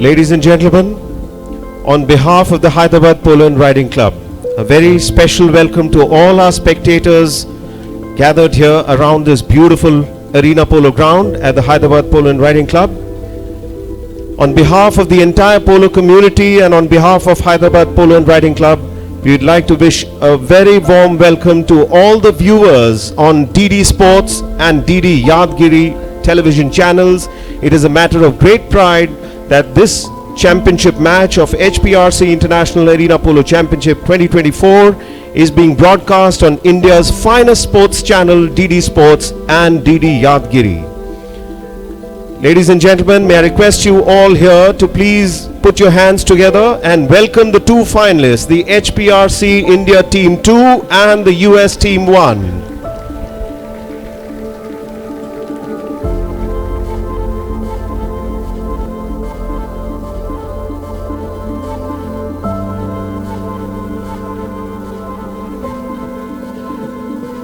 Ladies and gentlemen, on behalf of the Hyderabad Polo and Riding Club, a very special welcome to all our spectators gathered here around this beautiful arena polo ground at the Hyderabad Polo and Riding Club. On behalf of the entire polo community and on behalf of Hyderabad Polo and Riding Club, we would like to wish a very warm welcome to all the viewers on DD Sports and DD Yadgiri television channels. It is a matter of great pride that this championship match of HPRC International Arena Polo Championship 2024 is being broadcast on India's finest sports channel DD Sports and DD Yadgiri. Ladies and gentlemen, may I request you all here to please put your hands together and welcome the two finalists, the HPRC India Team 2 and the US Team 1.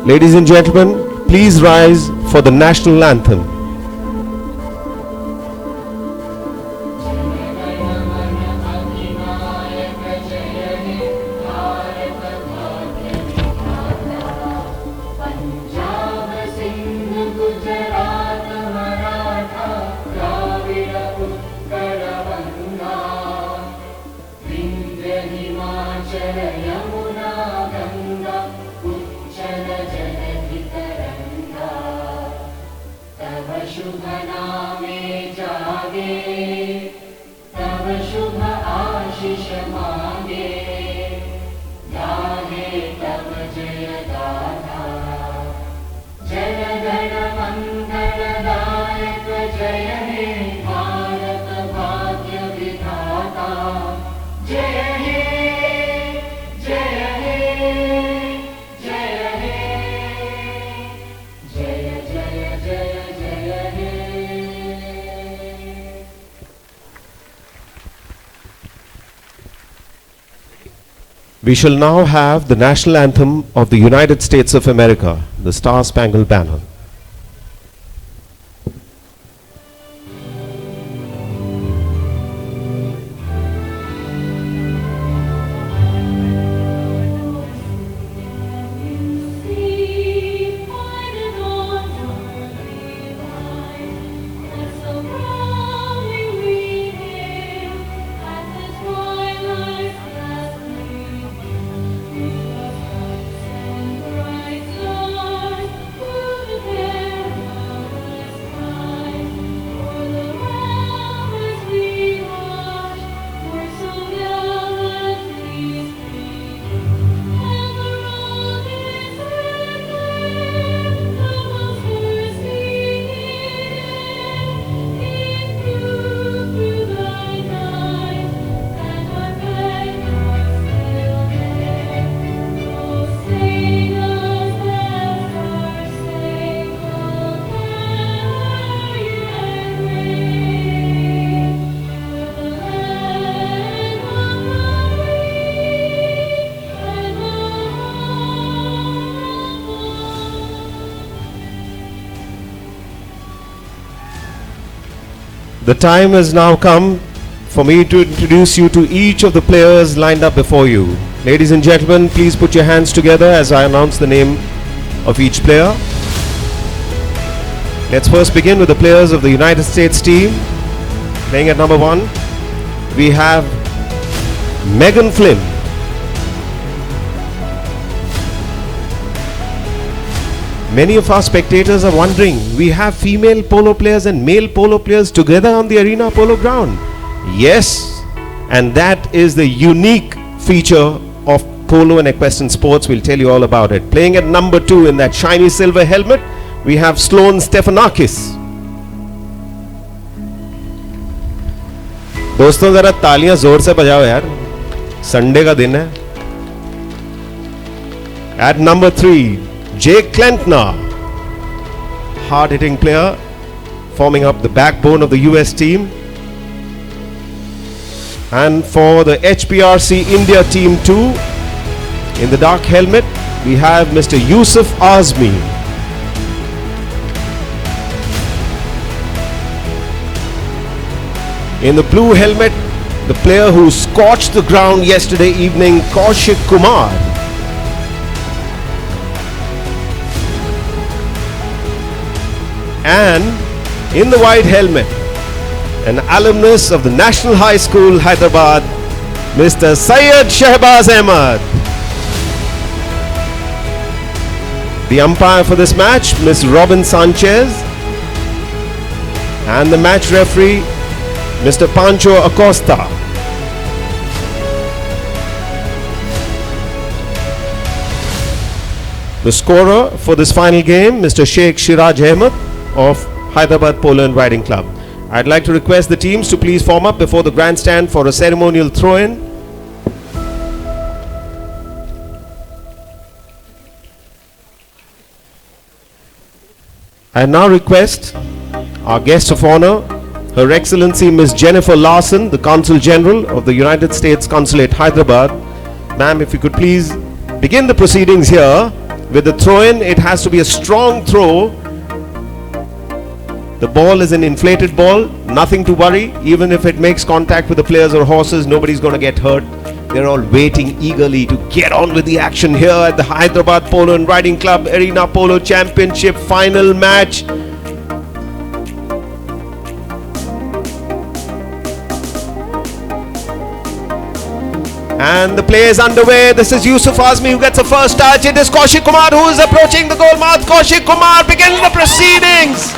Ladies and gentlemen, please rise for the national anthem. शुभ नामे जागे तब शुभ आशीष मांगे गाहे तब जय गाथा जय गण मंगलदायक जय हे भारत भाग्य विधाता जय हे जय हे जय हे जय जय जय We shall now have the national anthem of the United States of America, the Star-Spangled Banner. The time has now come for me to introduce you to each of the players lined up before you. Ladies and gentlemen, please put your hands together as I announce the name of each player. Let's first begin with the players of the United States team. Playing at number 1, we have Megan Flynn. Many of our spectators are wondering, we have female polo players and male polo players together on the arena polo ground. Yes, and that is the unique feature of polo and equestrian sports. We'll tell you all about it. Playing at number 2 in that shiny silver helmet, we have Sloane Stephanakis. दोस्तों जरा तालियां जोर से बजाओ यार, Sunday का दिन है. At number 3, Jake Klentner, hard-hitting player, forming up the backbone of the US team. And for the HPRC India Team 2, in the dark helmet, we have Mr. Yusuf Azmi. In the blue helmet, the player who scorched the ground yesterday evening, Kaushik Kumar. And in the white helmet, an alumnus of the National High School, Hyderabad, Mr. Syed Shehbaz Ahmed. The umpire for this match, Ms. Robin Sanchez. And the match referee, Mr. Pancho Acosta. The scorer for this final game, Mr. Sheikh Shiraj Ahmed of Hyderabad Polo and Riding Club. I'd like to request the teams to please form up before the grandstand for a ceremonial throw-in. I now request our guest of honor, Her Excellency Ms. Jennifer Larson, the Consul General of the United States Consulate, Hyderabad. Ma'am, if you could please begin the proceedings here with the throw-in. It has to be a strong throw. The ball is an inflated ball, nothing to worry. Even if it makes contact with the players or horses, nobody's going to get hurt. They're all waiting eagerly to get on with the action here at the Hyderabad Polo and Riding Club Arena Polo Championship final match. And the play is underway. This is Yusuf Azmi who gets a first touch. It is Kaushik Kumar who is approaching the goal mouth. Kaushik Kumar begins the proceedings.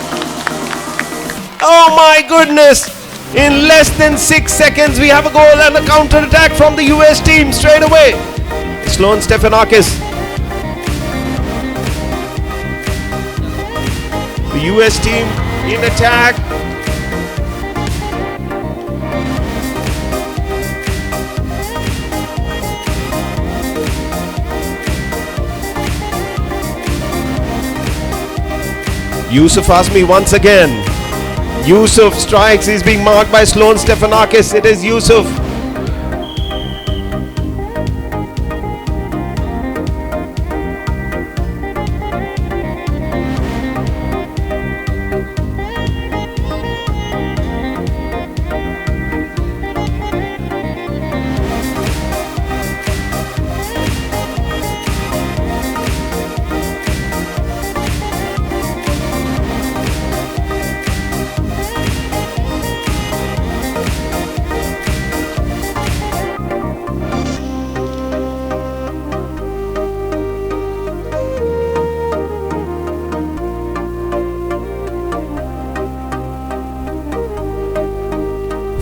Oh my goodness. In less than 6 seconds we have a goal and a counter attack from the US team straight away. Sloan Stefanakis. The US team in attack. Yusuf Azmi once again. Yusuf strikes. He's being marked by Sloan Stefanakis. It is Yusuf.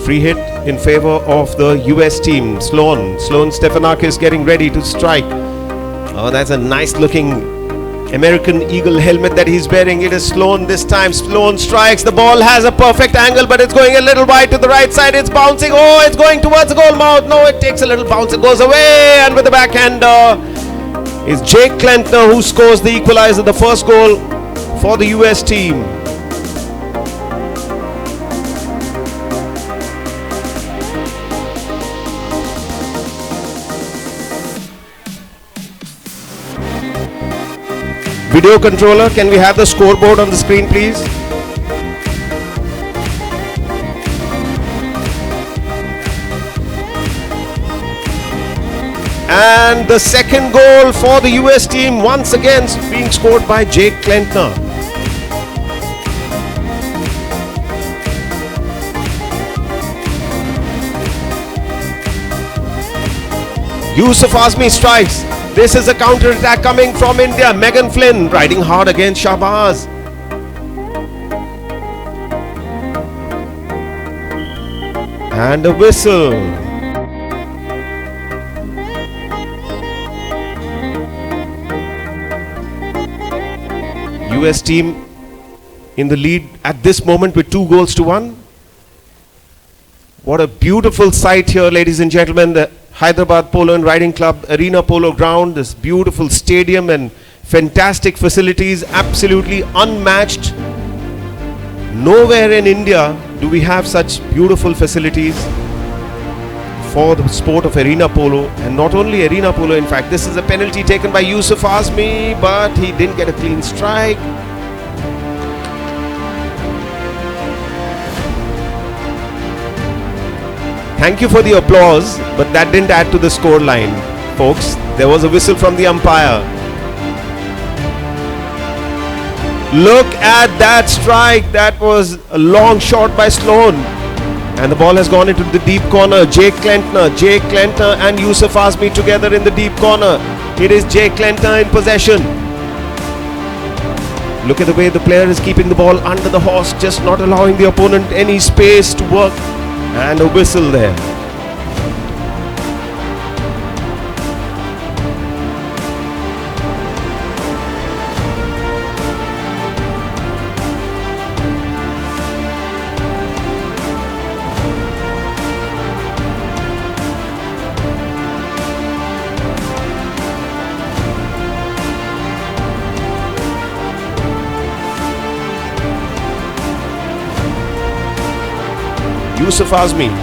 Free hit in favor of the US team. Sloan Stefanakis getting ready to strike. Oh, that's a nice looking American Eagle helmet that he's wearing. It is Sloan this time. Sloan strikes. The ball has a perfect angle, but it's going a little wide to the right side. It's bouncing. Oh, it's going towards the goal mouth. No, it takes a little bounce. It goes away. And with the backhander is Jake Klentner who scores the equalizer, the first goal for the US team. Video controller, can we have the scoreboard on the screen, please? And the second goal for the US team, once again being scored by Jake Klentner. Yusuf Azmi strikes. This is a counter attack coming from India. Megan Flynn riding hard against Shahbaz. And a whistle. US team in the lead at this moment with 2-1. What a beautiful sight here, ladies and gentlemen. The Hyderabad Polo and Riding Club Arena Polo Ground, this beautiful stadium and fantastic facilities, absolutely unmatched. Nowhere in India do we have such beautiful facilities for the sport of arena polo. And not only arena polo, in fact, this is a penalty taken by Yusuf Azmi, but he didn't get a clean strike. Thank you for the applause, but that didn't add to the score line, folks. There was a whistle from the umpire. Look at that strike. That was a long shot by Sloan. And the ball has gone into the deep corner. Jake Klentner and Yusuf Azmi together in the deep corner. It is Jake Klentner in possession. Look at the way the player is keeping the ball under the horse, just not allowing the opponent any space to work. And a whistle there.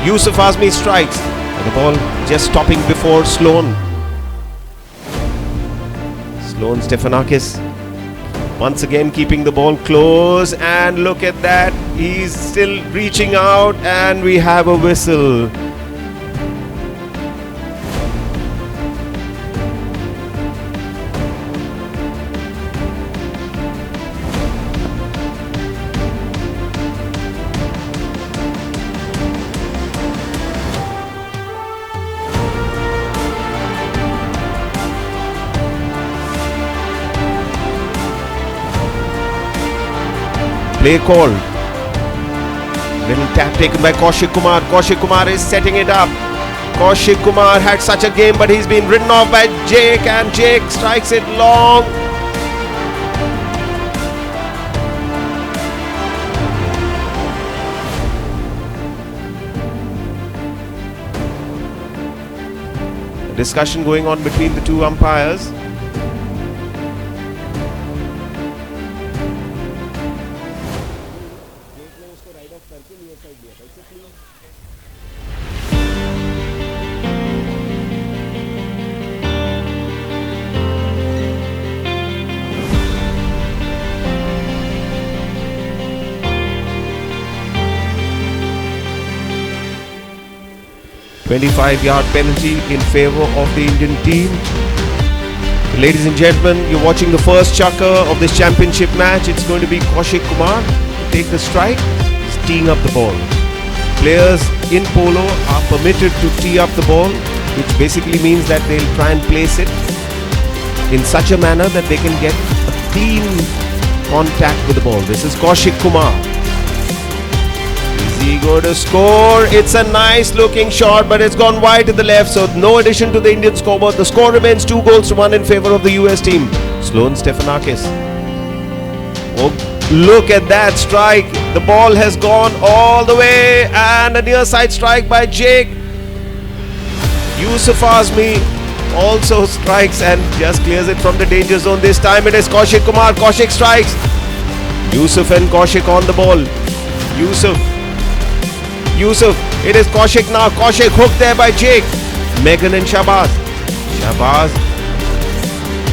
Yusuf Azmi strikes. And the ball just stopping before Sloan. Sloan Stefanakis once again keeping the ball close, and look at that. He's still reaching out, and we have a whistle. Play called. Little tap taken by Kaushik Kumar. Kaushik Kumar is setting it up. Kaushik Kumar had such a game, but he's been ridden off by Jake, and Jake strikes it long. A discussion going on between the two umpires. .25-yard penalty in favor of the Indian team. Ladies and gentlemen, you're watching the first chukker of this championship match. It's going to be Kaushik Kumar to take the strike. He's teeing up the ball. Players in polo are permitted to tee up the ball, which basically means that they'll try and place it in such a manner that they can get a clean contact with the ball. This is Kaushik Kumar. Is he going to score? It's a nice looking shot, but it's gone wide to the left, so no addition to the Indian scoreboard. The score remains 2-1 in favor of the US team. Sloan Stefanakis. Oh, look at that strike. The ball has gone all the way, and a near side strike by Jake. Yusuf Azmi also strikes and just clears it from the danger zone. This time it is Kaushik Kumar. Kaushik strikes. Yusuf and Kaushik on the ball. Yusuf, it is Kaushik now. Kaushik hooked there by Jake. Megan and Shahbaz.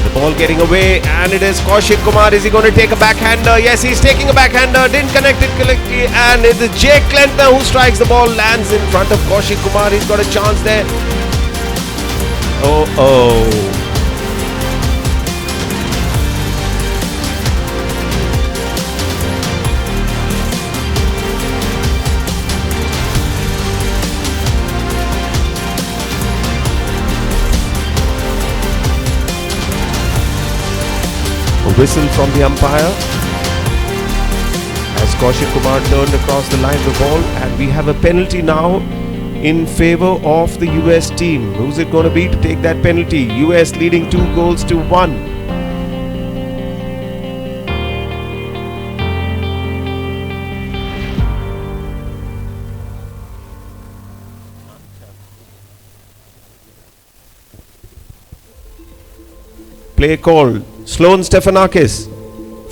The ball getting away, and it is Kaushik Kumar. Is he going to take a backhander? Yes, he's taking a backhander. Didn't connect it correctly, and it is Jake Klentner who strikes. The ball lands in front of Kaushik Kumar. He's got a chance there. Oh. Whistle from the umpire as Kaushik Kumar turned across the line of the ball, and we have a penalty now in favor of the US team. Who's it going to be to take that penalty? US leading 2-1. Play called. Sloan Stefanakis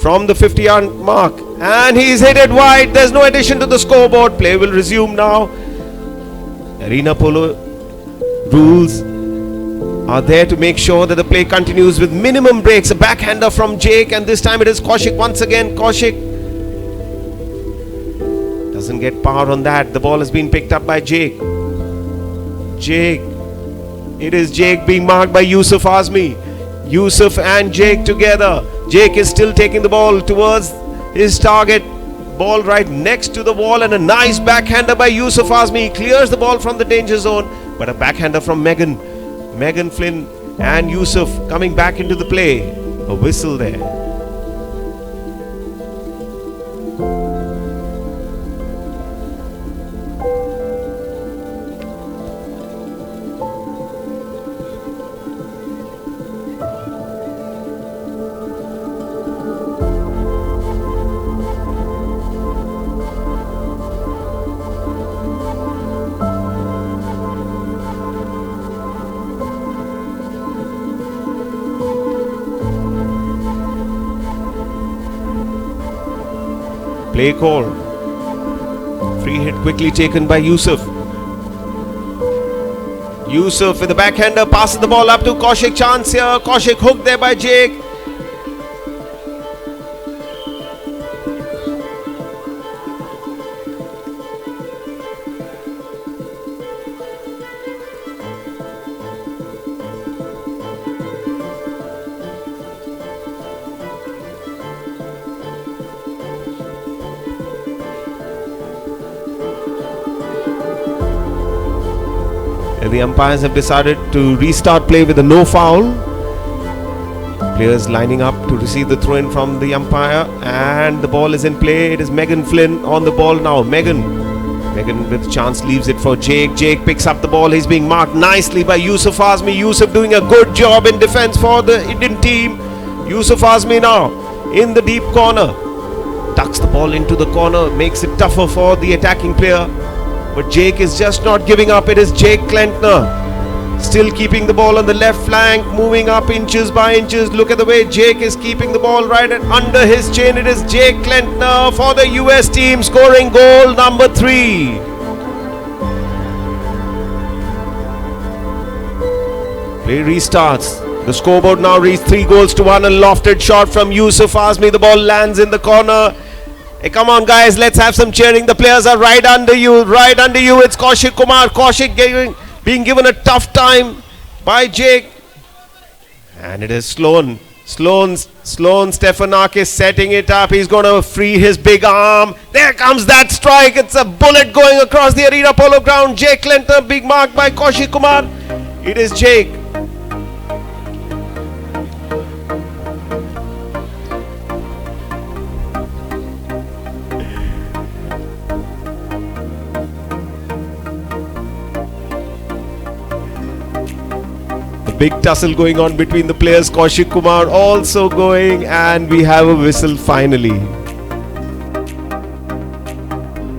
from the 50-yard mark, and he's hit it wide. There's no addition to the scoreboard. Play will resume now. Arena polo rules are there to make sure that the play continues with minimum breaks. A backhander from Jake, and this time it is Kaushik once again. Kaushik doesn't get power on that. The ball has been picked up by Jake. Jake. It is Jake being marked by Yusuf Azmi. Yusuf and Jake together. Jake is still taking the ball towards his target. Ball right next to the wall, and a nice backhander by Yusuf Azmi. He clears the ball from the danger zone, but a backhander from Megan Flynn and Yusuf coming back into the play. A whistle there. Play call. Free hit quickly taken by Yusuf. Yusuf with the backhander passes the ball up to Kaushik. Chance here. Kaushik hooked there by Jake. The umpires have decided to restart play with a no foul. Players lining up to receive the throw in from the umpire, and the ball is in play. It is Megan Flynn on the ball now. Megan with chance leaves it for Jake. Jake picks up the ball. He's being marked nicely by Yusuf Azmi. Yusuf doing a good job in defense for the Indian team. Yusuf Azmi now in the deep corner. Tucks the ball into the corner. Makes it tougher for the attacking player. But Jake is just not giving up. It is Jake Klentner still keeping the ball on the left flank, moving up inches by inches. Look at the way Jake is keeping the ball right under his chin. It is Jake Klentner for the US team scoring goal number 3. Play restarts. The scoreboard now reads 3-1. A lofted shot from Yusuf Azmi. The ball lands in the corner. Hey, come on guys, let's have some cheering. The players are right under you. It's Kaushik Kumar. Kaushik being given a tough time by Jake. And it is Sloan Stefanakis setting it up. He's going to free his big arm. There comes that strike. It's a bullet going across the arena polo ground. Jake Klentner, big mark by Kaushik Kumar. It is Jake. Big tussle going on between the players. Kaushik Kumar also going, and we have a whistle finally.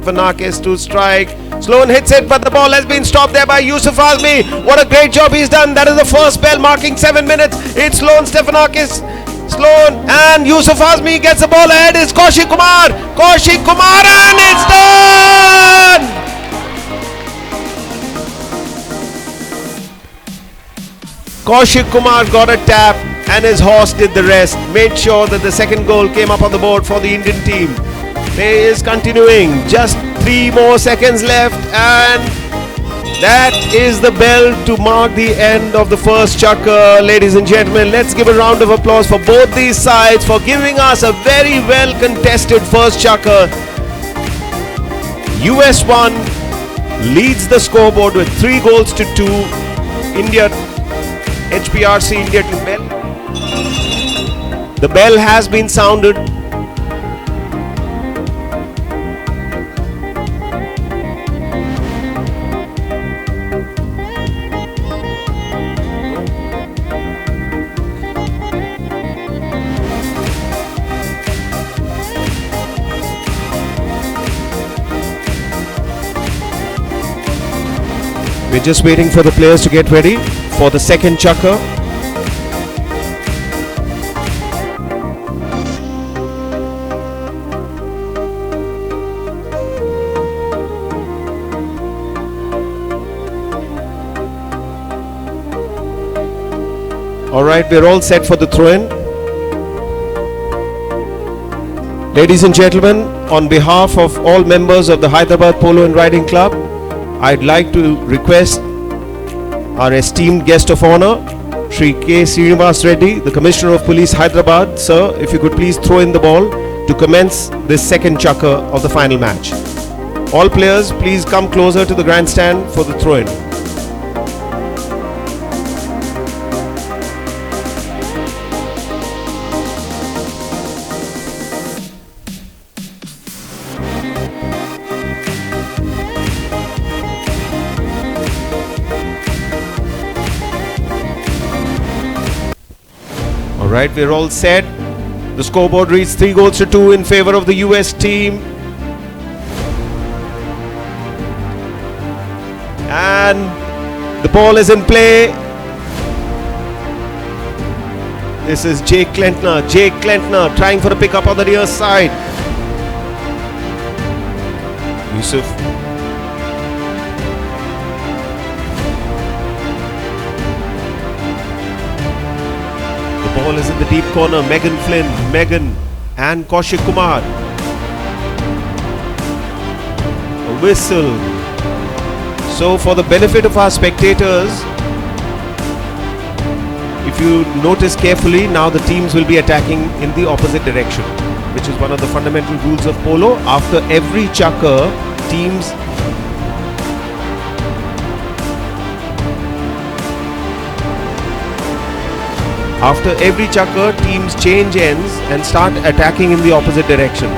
Stefanakis to strike. Sloan hits it, but the ball has been stopped there by Yusuf Azmi. What a great job he's done. That is the first bell marking 7 minutes. It's Sloan Stefanakis. Sloan and Yusuf Azmi gets the ball ahead. It's Kaushik Kumar. Kaushik Kumar, and it's done! Kaushik Kumar got a tap and his horse did the rest. Made sure that the second goal came up on the board for the Indian team. Play is continuing. Just 3 more seconds left, and that is the bell to mark the end of the first chukker. Ladies and gentlemen, let's give a round of applause for both these sides for giving us a very well contested first chukker. US 1 leads the scoreboard with 3-2. HPRC India to bell. The bell has been sounded. We're just waiting for the players to get ready for the second chukker. Alright, we're all set for the throw-in. Ladies and gentlemen, on behalf of all members of the Hyderabad Polo and Riding Club, I'd like to request our esteemed guest of honor, Shri K. Srinivas Reddy, the Commissioner of Police, Hyderabad. Sir, if you could please throw in the ball to commence this second chukker of the final match. All players, please come closer to the grandstand for the throw-in. Alright, we're all set. The scoreboard reads 3-2 in favor of the US team. And the ball is in play. This is Jake Klentner. Jake Klentner trying for a pickup on the near side. Yusuf. The ball is in the deep corner. Megan Flynn, Megan and Kaushik Kumar. A whistle. So for the benefit of our spectators, if you notice carefully, now the teams will be attacking in the opposite direction, which is one of the fundamental rules of polo. After every chukker, teams change ends and start attacking in the opposite direction.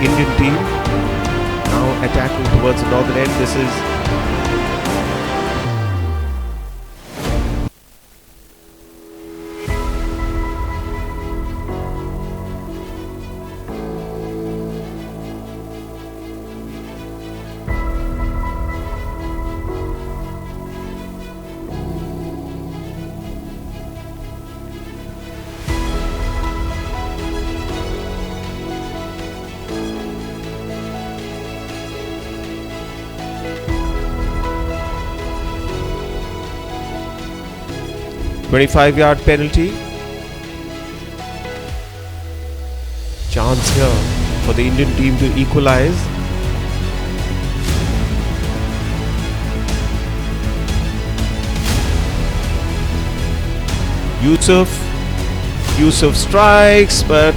Indian team now attacking towards the northern end. This is a 25-yard penalty. Chance here for the Indian team to equalize. Yusuf strikes, but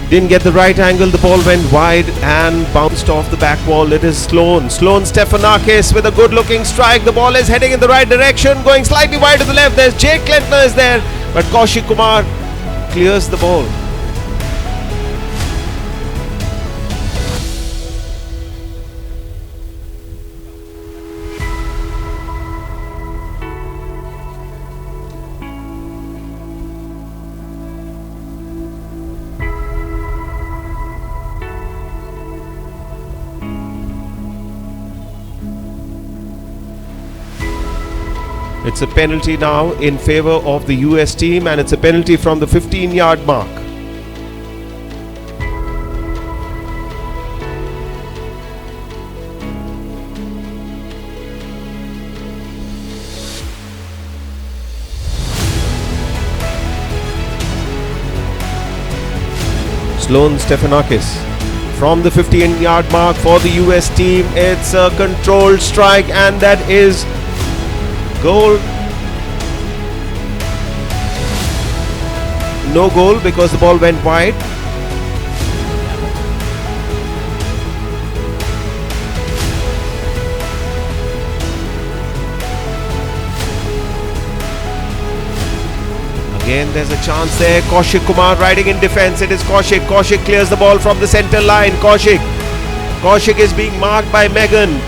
didn't get the right angle. The ball went wide and bounced off the back wall. It is Sloan Stefanakis with a good looking strike. The ball is heading in the right direction, going slightly wide to the left. There's Jake Klentner is there, but Kaushik Kumar clears the ball. It's a penalty now in favor of the US team, and it's a penalty from the 15-yard mark. Sloan Stefanakis from the 15-yard mark for the US team. It's a controlled strike, and that is goal. No goal because the ball went wide. Again, there's a chance there. Kaushik Kumar riding in defense. It is Kaushik. Kaushik clears the ball from the center line. Kaushik is being marked by Megan.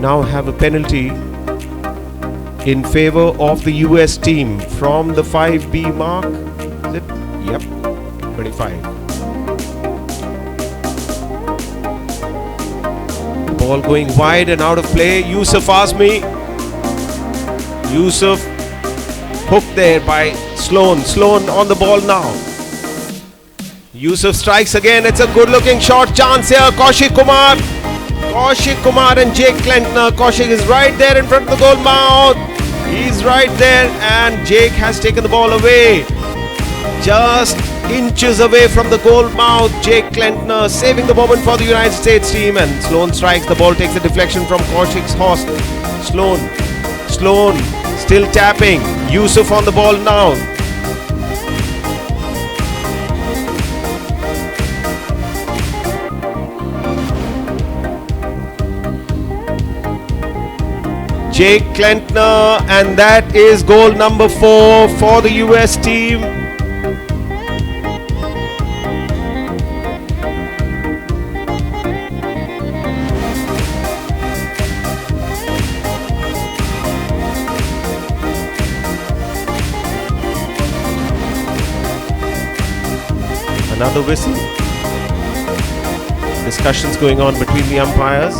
now have a penalty in favor of the US team from the 5B mark. Is it? Yep, 25. Ball going wide and out of play. Yusuf Azmi. Yusuf hooked there by Sloan. Sloan on the ball now. Yusuf strikes again. It's a good looking shot. Chance here. Kaushik Kumar. Kaushik Kumar and Jake Klentner. Kaushik is right there in front of the goal mouth. He's right there and Jake has taken the ball away. Just inches away from the goal mouth. Jake Klentner saving the moment for the United States team, and Sloan strikes. The ball takes a deflection from Kaushik's horse. Sloan still tapping. Yusuf on the ball now. Jake Klentner, and that is goal number 4 for the US team. Another whistle. Discussions going on between the umpires.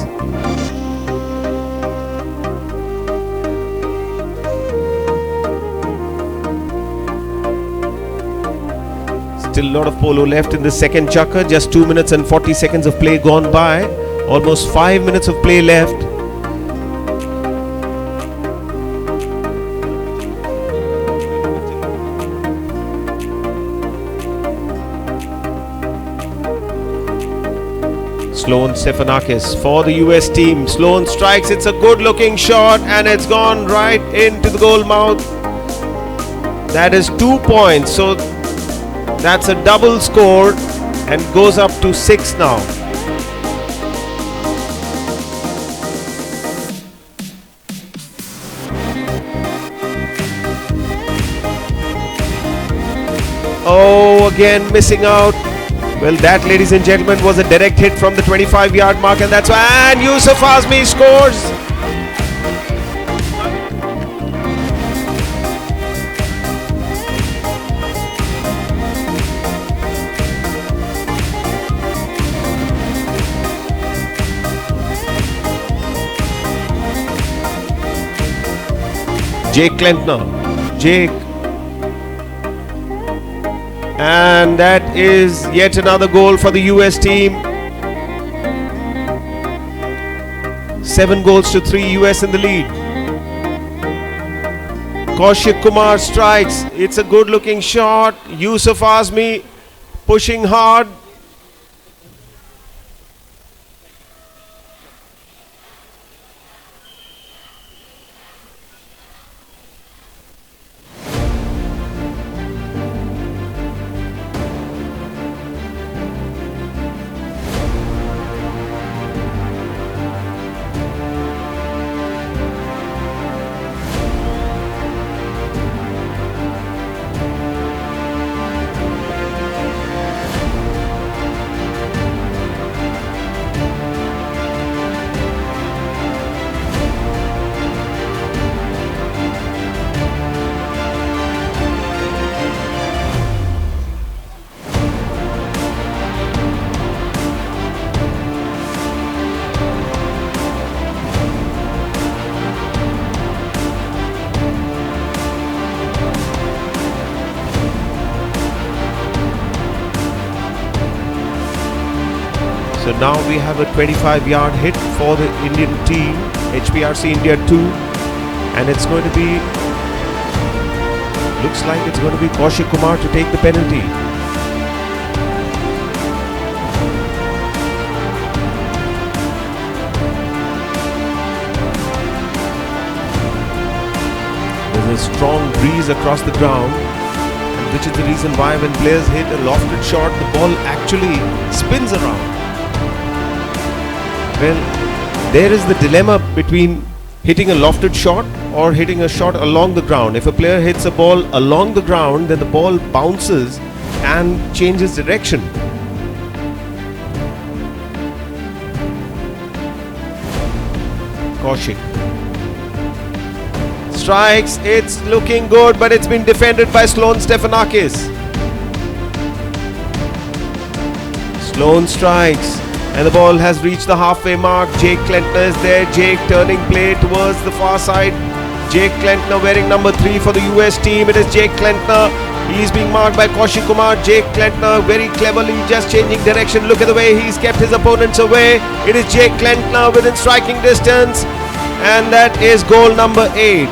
Still a lot of polo left in the second chakra. Just 2 minutes and 40 seconds of play gone by. Almost 5 minutes of play left. Sloan Stefanakis for the US team. Sloan strikes. It's a good looking shot and it's gone right into the goal mouth. That is 2 points. So that's a double score and goes up to 6 now. Oh, again missing out. Well, that, ladies and gentlemen, was a direct hit from the 25-yard mark, and that's why. And Yusuf Azmi scores. Jake Klentner. Jake. And that is yet another goal for the US team. 7 goals to 3, US in the lead. Kaushik Kumar strikes. It's a good looking shot. Yusuf Azmi pushing hard. So now we have a 25-yard hit for the Indian team, HPRC India 2, and it's going to be, looks like it's going to be Kaushik Kumar to take the penalty. There's a strong breeze across the ground, which is the reason why when players hit a lofted shot, the ball actually spins around. Well, there is the dilemma between hitting a lofted shot or hitting a shot along the ground. If a player hits a ball along the ground, then the ball bounces and changes direction. Kaushik. Strikes, it's looking good, but it's been defended by Sloan Stefanakis. Sloan strikes, and the ball has reached the halfway mark. Jake Klentner is there. Jake turning play towards the far side. Jake Klentner wearing number 3 for the US team. It is Jake Klentner. He's being marked by Kaushik Kumar. Jake Klentner very cleverly just changing direction. Look at the way he's kept his opponents away. It is Jake Klentner within striking distance, and that is goal number 8.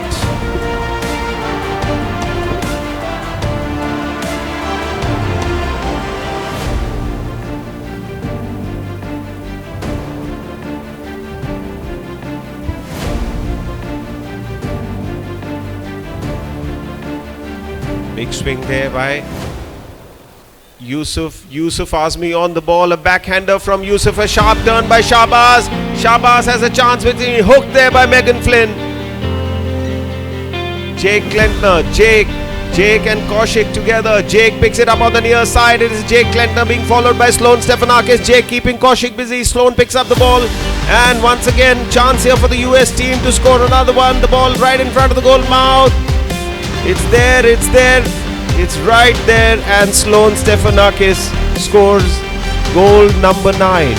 Big swing there by Yusuf Azmi on the ball. A backhander from Yusuf. A sharp turn by Shahbaz. Shahbaz has a chance with the hook there by Megan Flynn. Jake Klentner. Jake and Kaushik together. Jake picks it up on the near side. It is Jake Klentner being followed by Sloan Stefanakis. Jake keeping Kaushik busy. Sloan picks up the ball. And once again, chance here for the US team to score another one. The ball right in front of the goal mouth. It's there, it's right there, and Sloan Stefanakis scores goal number 9.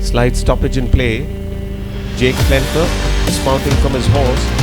Slight stoppage in play. Jake Klentner dismounting from his horse.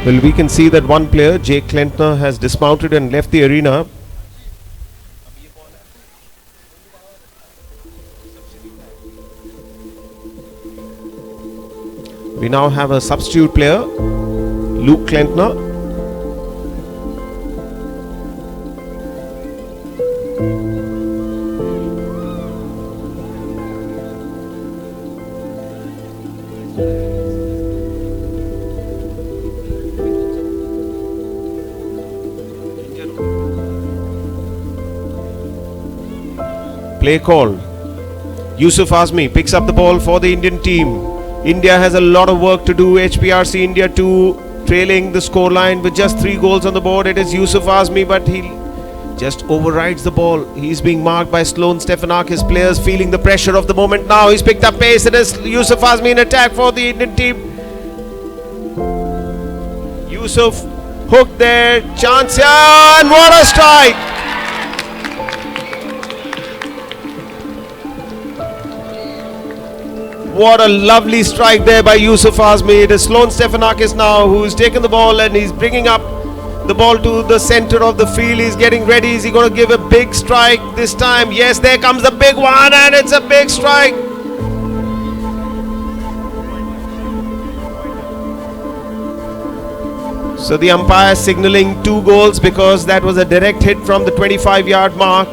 Well, we can see that one player, Jake Klentner, has dismounted and left the arena. We now have a substitute player, Luke Klentner. Play call. Yusuf Azmi picks up the ball for the Indian team. India has a lot of work to do. HPRC India 2 trailing the scoreline with just 3 goals on the board. It is Yusuf Azmi, but he just overrides the ball. He's being marked by Sloan Stefanakis. Players feeling the pressure of the moment now. He's picked up pace. It is Yusuf Azmi in attack for the Indian team. Yusuf hooked there. Chance here, and what a strike! What a lovely strike there by Yusuf Azmi. It is Sloan Stefanakis now who's taken the ball and he's bringing up the ball to the center of the field. He's getting ready. Is he going to give a big strike this time? Yes, there comes the big one, and it's a big strike. So the umpire signaling 2 goals because that was a direct hit from the 25-yard mark.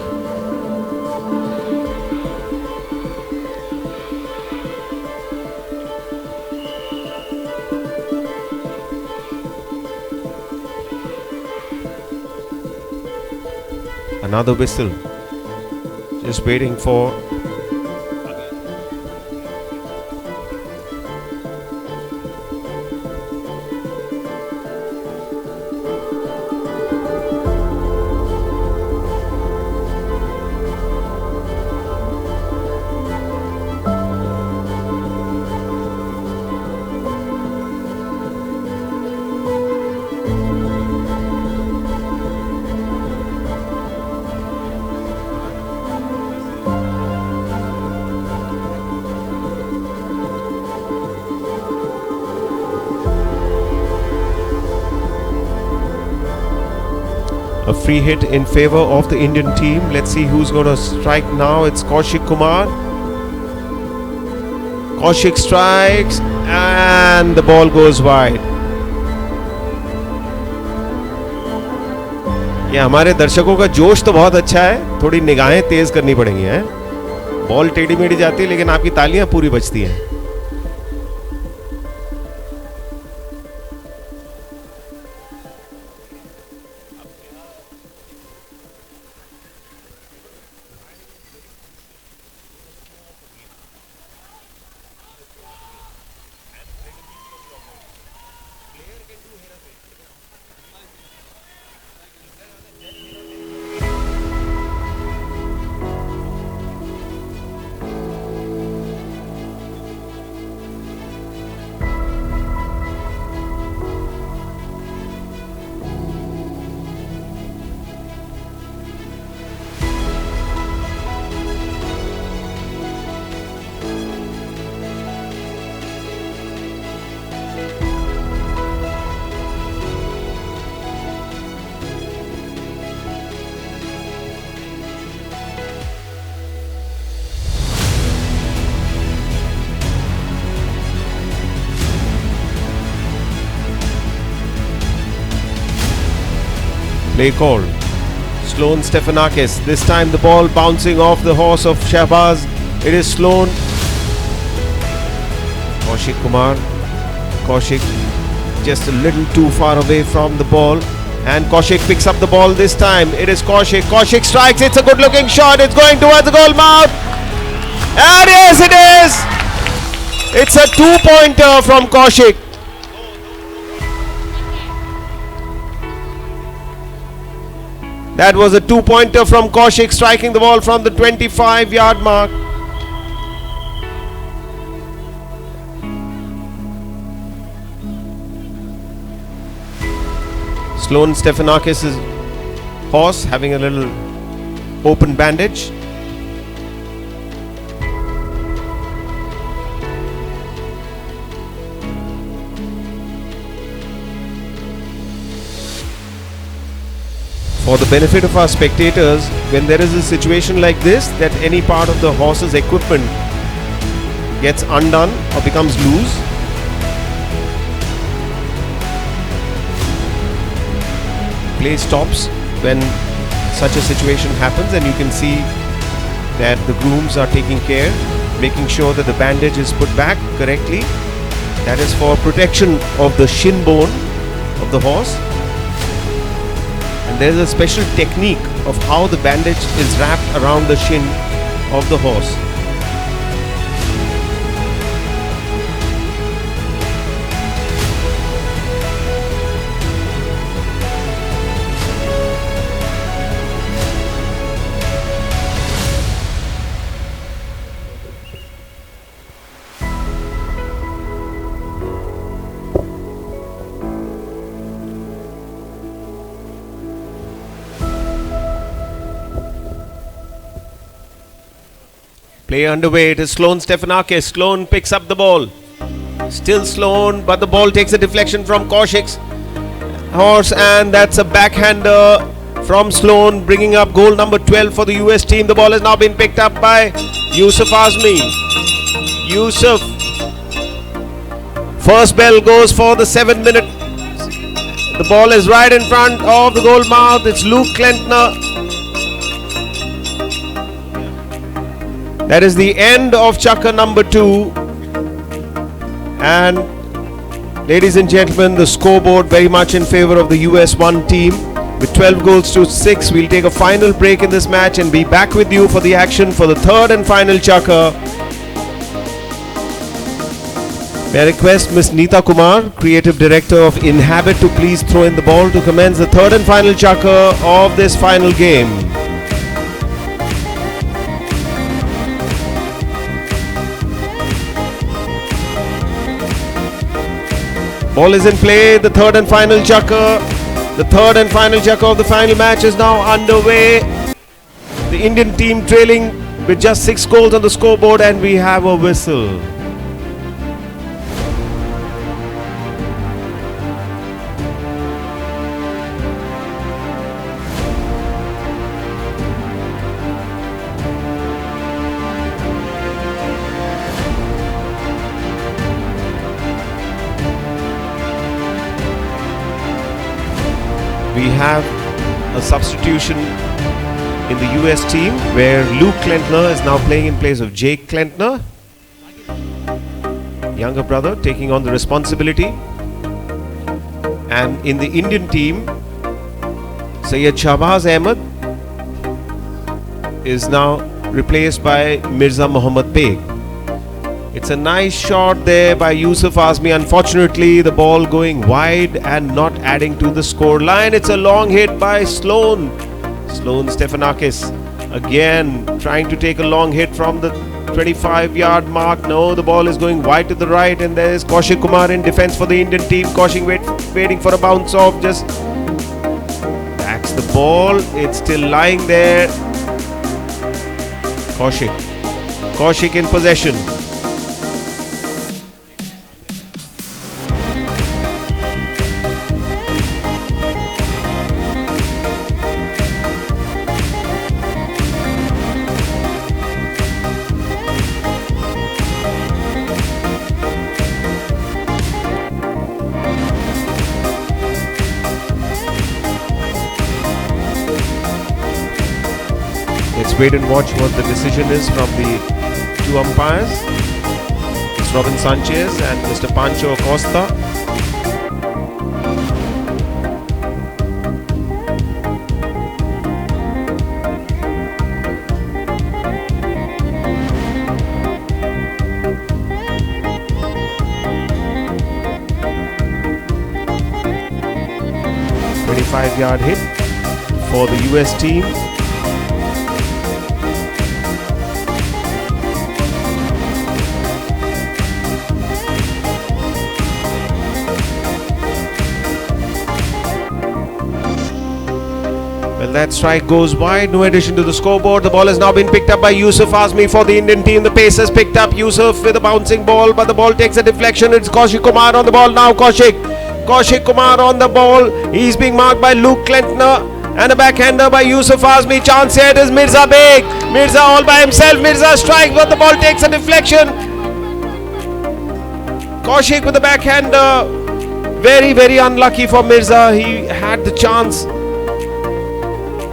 Another whistle. Just waiting for a free hit in favor of the Indian team. Let's see who's going to strike now. It's Kaushik Kumar. Kaushik strikes and the ball goes wide. ये हमारे दर्शकों का जोश तो बहुत अच्छा है, थोड़ी निगाहें तेज करनी पड़ेंगी हैं। बॉल टेढ़ी मेढ़ी जाती है लेकिन आपकी तालियां पूरी बजती हैं। Play called. Sloan Stephanakis. This time the ball bouncing off the horse of Shahbaz. It is Sloan. Kaushik Kumar. Kaushik just a little too far away from the ball. And Kaushik picks up the ball this time. It is Kaushik. Kaushik strikes. It's a good looking shot. It's going towards the goal mouth. And yes, it is. It's a 2-pointer from Kaushik. That was a 2-pointer from Kaushik, striking the ball from the 25-yard mark. Sloan Stephanakis' horse having a little open bandage. For the benefit of our spectators, when there is a situation like this, that any part of the horse's equipment gets undone or becomes loose, play stops when such a situation happens, and you can see that the grooms are taking care, making sure that the bandage is put back correctly. That is for protection of the shin bone of the horse. And there is a special technique of how the bandage is wrapped around the shin of the horse. Play underway. It is Sloan Stephanakis. Sloan picks up the ball. Still Sloan, but the ball takes a deflection from Kaushik's horse, and that's a backhander from Sloan, bringing up goal number 12 for the US team. The ball has now been picked up by Yusuf Azmi. Yusuf. First bell goes for the 7-minute. The ball is right in front of the goal mouth. It's Luke Klentner. That is the end of Chakra number 2. And ladies and gentlemen, the scoreboard very much in favor of the US 1 team. with 12 goals to 6. We'll take a final break in this match and be back with you for the action for the third and final chakra. May I request Ms. Neeta Kumar, Creative Director of Inhabit, to please throw in the ball to commence the third and final chakra of this final game. Ball is in play, the third and final chakra. The third and final chakra of the final match is now underway. The Indian team trailing with just 6 goals on the scoreboard, and we have a whistle. We have a substitution in the US team where Luke Klentner is now playing in place of Jake Klentner, younger brother taking on the responsibility. And in the Indian team, Syed Shahbaz Ahmed is now replaced by Mirza Mohammad Beg. It's a nice shot there by Yusuf Azmi. Unfortunately, the ball going wide and not adding to the score line. It's a long hit by Sloan Stefanakis. Again, trying to take a long hit from the 25-yard mark. No, the ball is going wide to the right, and there is Kaushik Kumar in defense for the Indian team. Kaushik waiting for a bounce off. Just backs the ball. It's still lying there. Kaushik in possession. Let's wait and watch what the decision is from the 2 umpires. It's Robin Sanchez and Mr. Pancho Acosta. Yard hit for the US team. Well, that strike goes wide. No addition to the scoreboard. The ball has now been picked up by Yusuf Azmi for the Indian team. The pace has picked up Yusuf with a bouncing ball, but the ball takes a deflection. It's Kaushik Kumar on the ball now. Kaushik Kumar on the ball. He's being marked by Luke Klentner, and a backhander by Yusuf Azmi. Chance here, it is Mirza Beg. Mirza all by himself. Mirza strikes, but the ball takes a deflection. Kaushik with the backhander. Very, very unlucky for Mirza. He had the chance.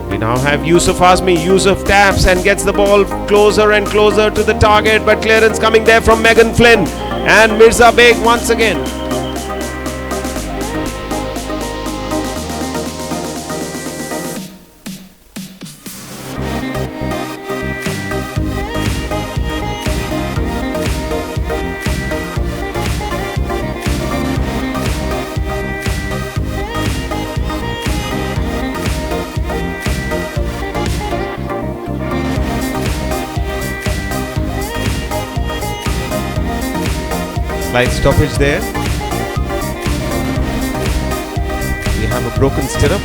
We now have Yusuf Azmi. Yusuf taps and gets the ball closer and closer to the target, but clearance coming there from Megan Flynn, and Mirza Beg once again. Slight stoppage there. We have a broken stirrup.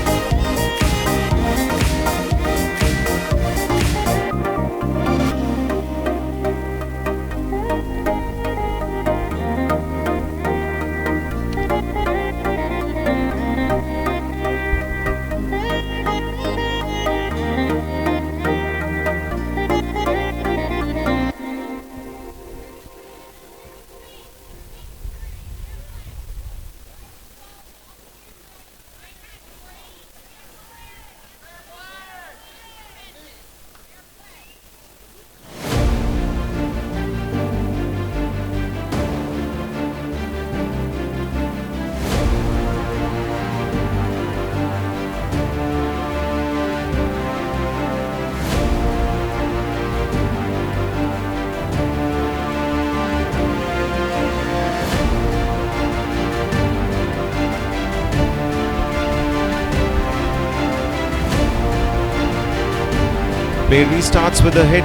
Play restarts with a hit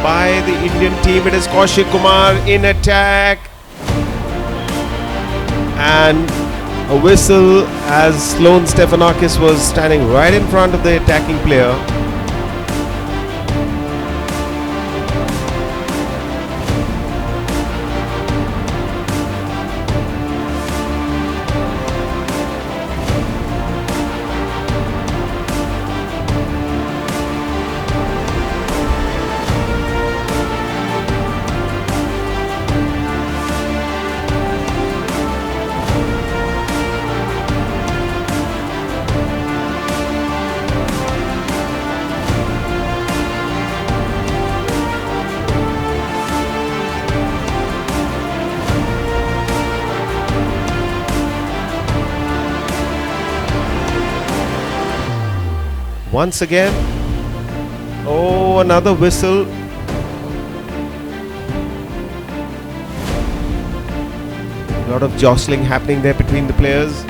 by the Indian team. It is Kaushik Kumar in attack. And a whistle as Sloan Stefanakis was standing right in front of the attacking player. Once again, oh, another whistle. A lot of jostling happening there between the players.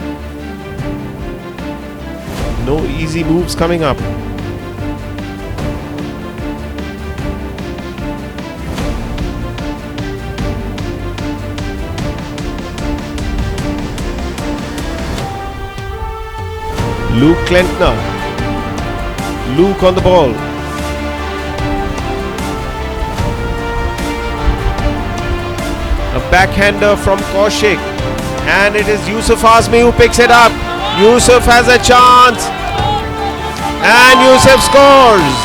No easy moves coming up. Luke Klentner. Luke on the ball. A backhander from Kaushik. And it is Yusuf Azmi who picks it up. Yusuf has a chance. And Yusuf scores.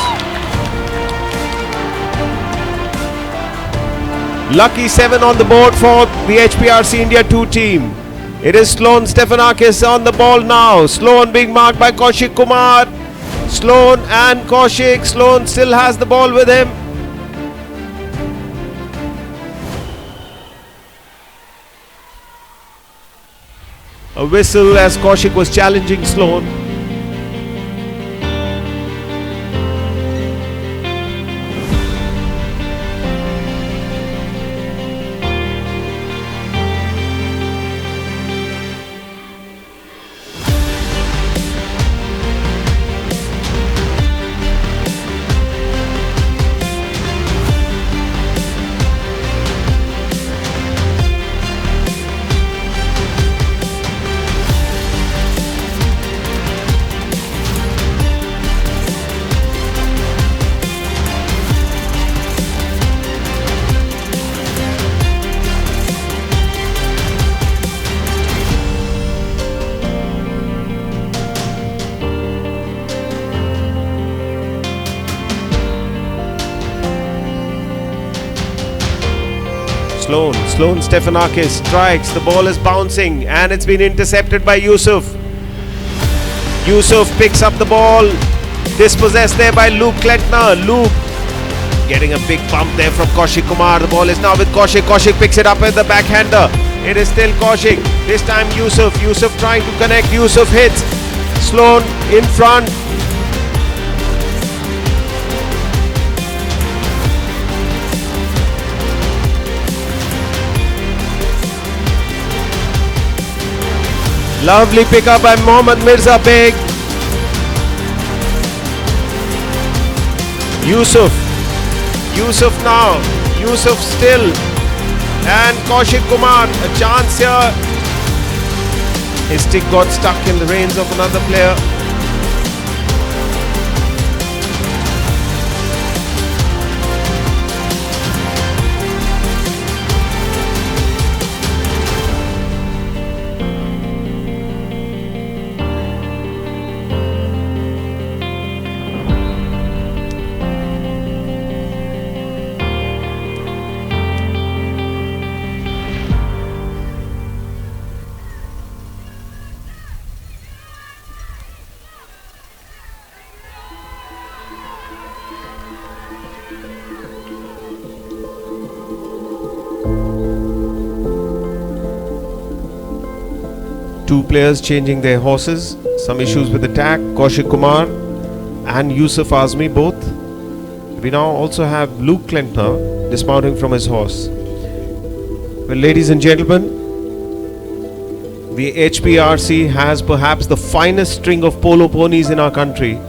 Lucky 7 on the board for the HPRC India 2 team. It is Sloan Stefanakis on the ball now. Sloan being marked by Kaushik Kumar. Sloan and Kaushik. Sloan still has the ball with him. A whistle as Kaushik was challenging Sloan. Sloan Stefanakis strikes. The ball is bouncing and it's been intercepted by Yusuf. Yusuf picks up the ball. Dispossessed there by Luke Klentner. Luke getting a big bump there from Kaushik Kumar. The ball is now with Kaushik. Kaushik picks it up with the backhander. It is still Kaushik. This time Yusuf. Yusuf trying to connect. Yusuf hits. Sloan in front. Lovely pick up by Mohammad Mirza Beg. Yusuf now. Yusuf still. And Kaushik Kumar, a chance here. His stick got stuck in the reins of another player. Two players changing their horses. Some issues with attack. Kaushik Kumar and Yusuf Azmi both. We now also have Luke Klentner dismounting from his horse. Well, ladies and gentlemen, the HPRC has perhaps the finest string of polo ponies in our country.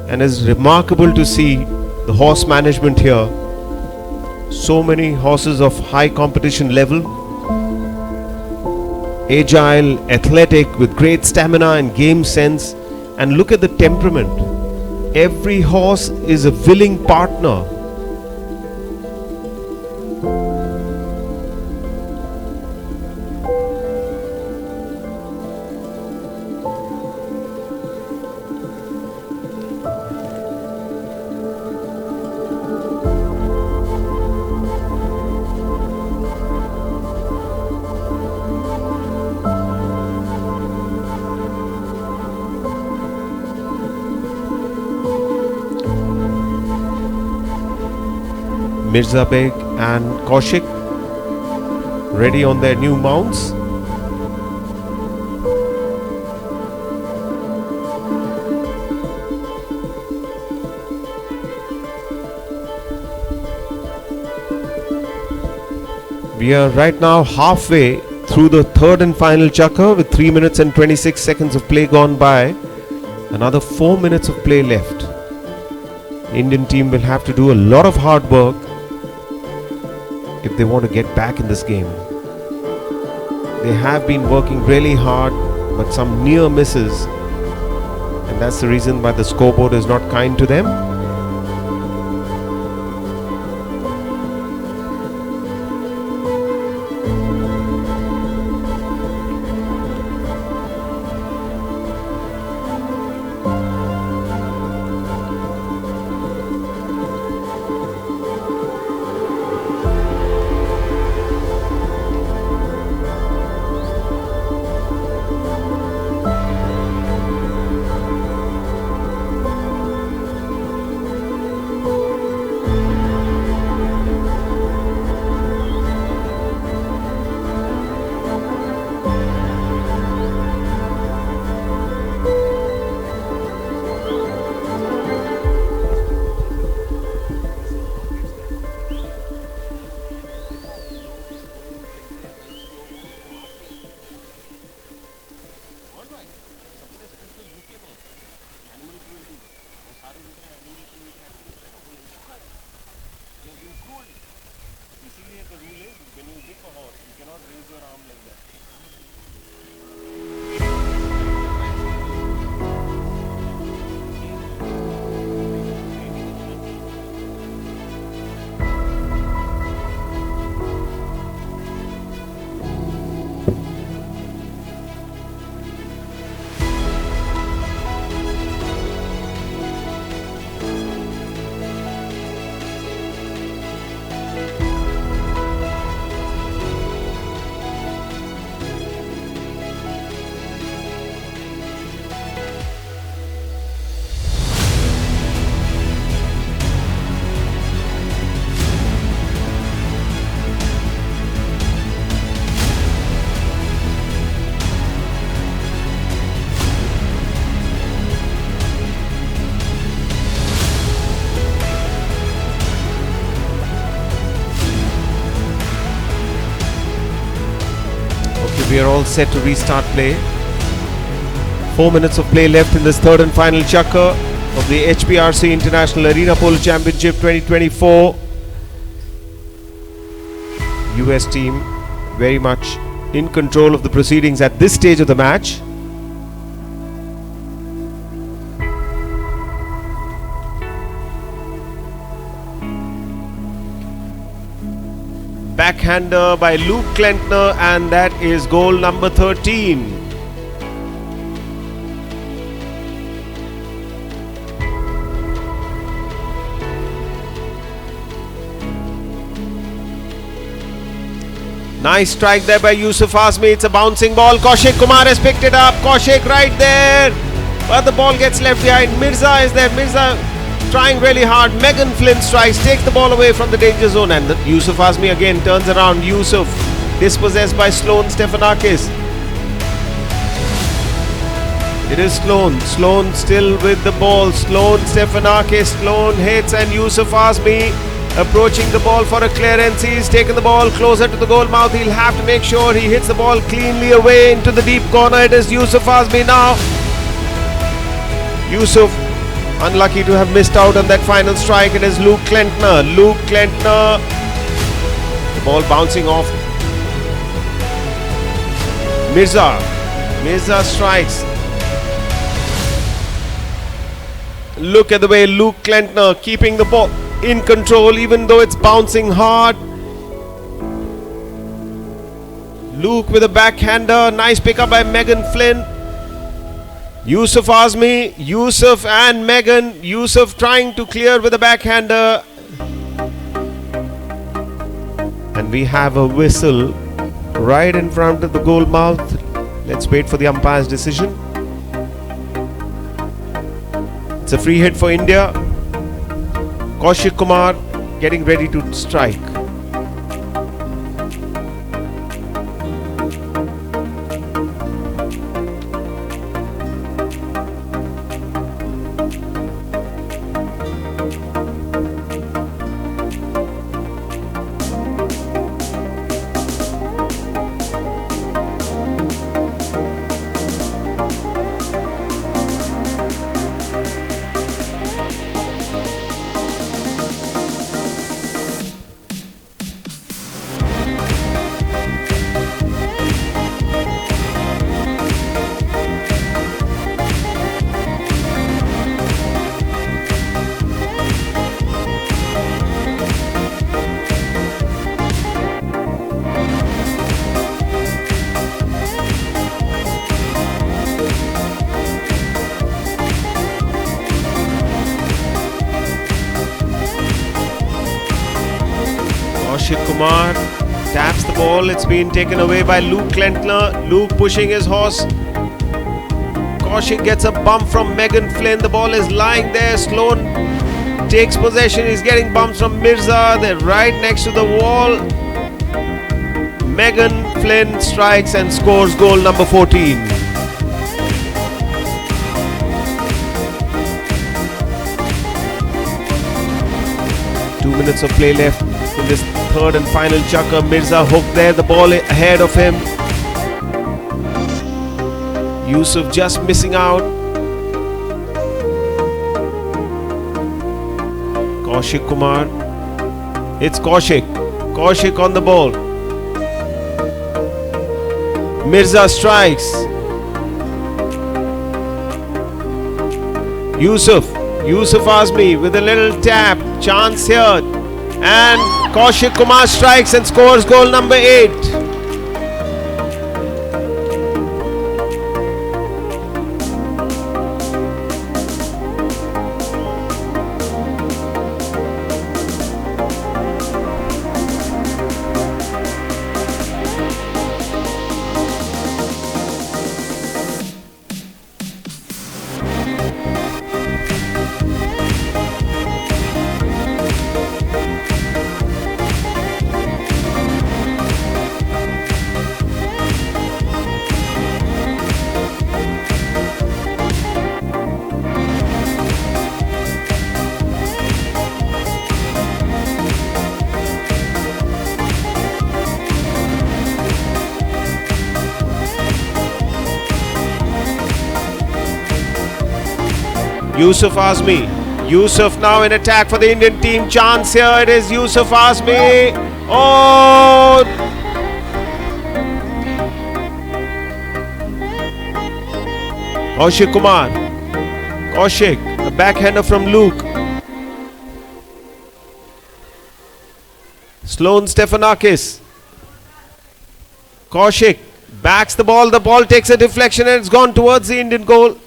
And it's remarkable to see the horse management here. So many horses of high competition level, agile, athletic, with great stamina and game sense. And look at the temperament. Every horse is a willing partner. Mirza Beg and Kaushik ready on their new mounts. We are right now halfway through the third and final chakra with 3 minutes and 26 seconds of play gone by. Another 4 minutes of play left. Indian team will have to do a lot of hard work if they want to get back in this game. They have been working really hard, but some near misses, and that's the reason why the scoreboard is not kind to them. We are all set to restart play. 4 minutes of play left in this third and final chakra of the HPRC International Arena Polo Championship 2024. US team very much in control of the proceedings at this stage of the match. Backhander by Luke Klentner, and that is goal number 13. Nice strike there by Yusuf Azmi. It's a bouncing ball. Kaushik Kumar has picked it up. Kaushik right there. But the ball gets left behind. Mirza is there. Mirza trying really hard. Megan Flynn strikes, takes the ball away from the danger zone, and Yusuf Azmi again turns around. Yusuf dispossessed by Sloan Stefanakis. It is Sloan. Sloan still with the ball. Sloan Stefanakis. Sloan hits, and Yusuf Azmi approaching the ball for a clearance. He's taken the ball closer to the goal mouth. He'll have to make sure he hits the ball cleanly away into the deep corner. It is Yusuf Azmi now. Yusuf Unlucky to have missed out on that final strike. It is Luke Klentner. Luke Klentner. The ball bouncing off. Mirza. Mirza strikes. Look at the way Luke Klentner keeping the ball in control even though it's bouncing hard. Luke with a backhander. Nice pickup by Megan Flynn. Yusuf Azmi, Yusuf and Megan. Yusuf trying to clear with a backhander. And we have a whistle right in front of the goal mouth. Let's wait for the umpire's decision. It's a free hit for India. Kaushik Kumar getting ready to strike. Kaushik Kumar taps the ball. It's been taken away by Luke Klentner. Luke pushing his horse. Kaushik gets a bump from Megan Flynn. The ball is lying there. Sloan takes possession. He's getting bumps from Mirza. They're right next to the wall. Megan Flynn strikes and scores goal number 14. Minutes of play left in this third and final chukker. Mirza hooked there, the ball ahead of him. Yusuf just missing out. Kaushik Kumar. It's Kaushik. Kaushik on the ball. Mirza strikes. Yusuf Azmi with a little tap. Chance here. And Kaushik Kumar strikes and scores goal number 8. Yusuf Azmi. Yusuf now in attack for the Indian team. Chance here. It is Yusuf Azmi. Oh! Kaushik Kumar. Kaushik. A backhander from Luke. Sloan Stefanakis. Kaushik backs the ball. The ball takes a deflection and it's gone towards the Indian goal.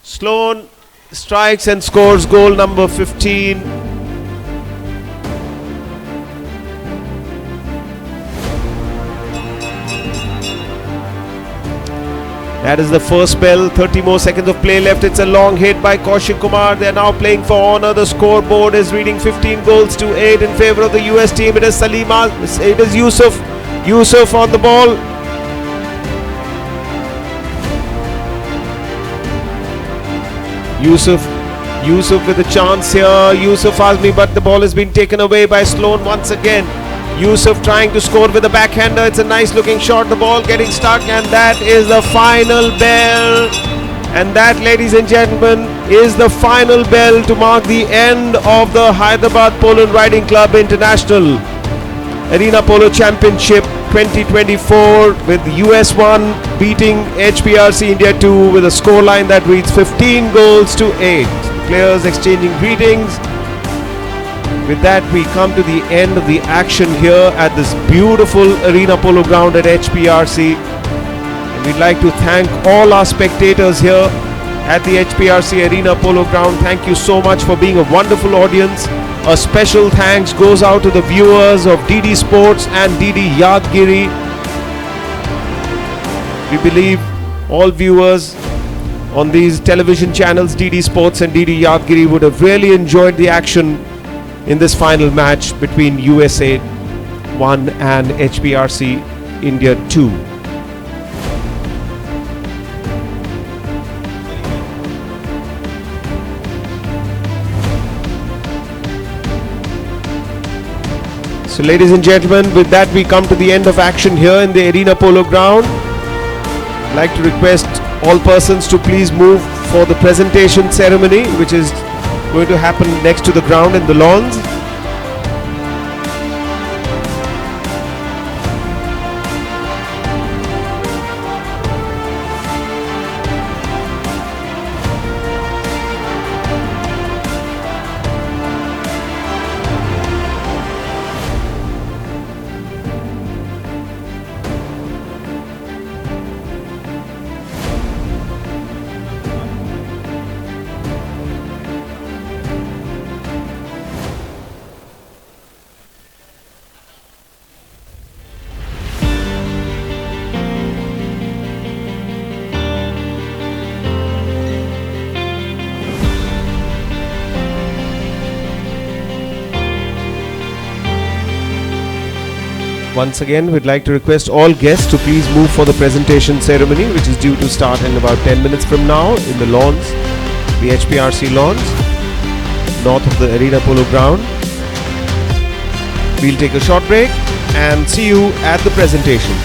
Sloan strikes and scores goal number 15. That is the first spell. 30 more seconds of play left. It's a long hit by Kaushik Kumar. They are now playing for honor. The scoreboard is reading 15 goals to 8 in favor of the US team. It is it is Yusuf on the ball. Yusuf with a chance here. Yusuf Azmi, but the ball has been taken away by Sloan once again. Yusuf trying to score with a backhander. It's a nice looking shot. The ball getting stuck, and that is the final bell. And that, ladies and gentlemen, is the final bell to mark the end of the Hyderabad Polo and Riding Club International Arena Polo Championship 2024, with US 1 beating HPRC India 2 with a scoreline that reads 15 goals to 8. Players exchanging greetings. With that, we come to the end of the action here at this beautiful Arena Polo ground at HPRC. And we'd like to thank all our spectators here at the HPRC Arena Polo ground. Thank you so much for being a wonderful audience. A special thanks goes out to the viewers of DD Sports and DD Yadgiri. We believe all viewers on these television channels, DD Sports and DD Yadgiri, would have really enjoyed the action in this final match between USA 1 and HPRC India 2. So ladies and gentlemen, with that we come to the end of action here in the Arena Polo ground. I'd like to request all persons to please move for the presentation ceremony, which is going to happen next to the ground in the lawns. Once again, we'd like to request all guests to please move for the presentation ceremony, which is due to start in about 10 minutes from now in the lawns, the HPRC lawns, north of the Arena Polo ground. We'll take a short break and see you at the presentation.